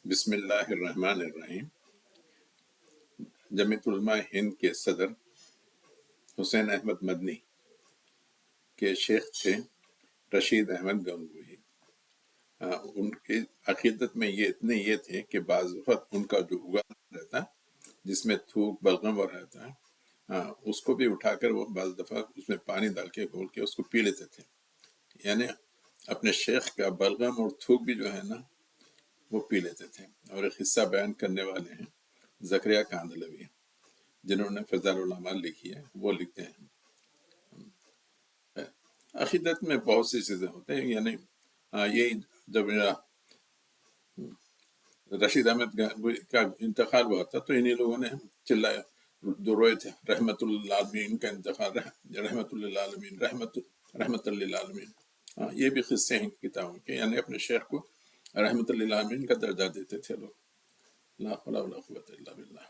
بسم اللہ الرحمن الرحیم۔ جمعیت علماء ہند کے صدر حسین احمد مدنی کے شیخ تھے رشید احمد گنگوہی۔ ان کی عقیدت میں یہ تھے کہ بعض وقت ان کا جو اگا رہتا جس میں تھوک بلغم رہتا ہے اس کو بھی اٹھا کر وہ بعض دفعہ اس میں پانی ڈال کے گھول کے اس کو پی لیتے تھے، یعنی اپنے شیخ کا بلغم اور تھوک بھی جو ہے نا وہ پی لیتے تھے۔ اور ایک قصہ بیان کرنے والے ہیں زکریا کاندھلوی، جنہوں نے فضائل الاعمال لکھی ہے، وہ لکھتے ہیں عقیدت میں بہت سی چیزیں ہوتے ہیں، یعنی یہ جب رشید احمد کا انتقال ہوا تھا تو انہی لوگوں نے چلایا جو روئے تھے رحمت للعالمین کا انتقال، رحمت للعالمین، رحمت للعالمین۔ یہ بھی قصے ہیں کتابوں کے، یعنی اپنے شیخ کو رحمت للعالمین کا درجہ دیتے تھے لوگ۔ لا حول ولا قوۃ الا باللہ۔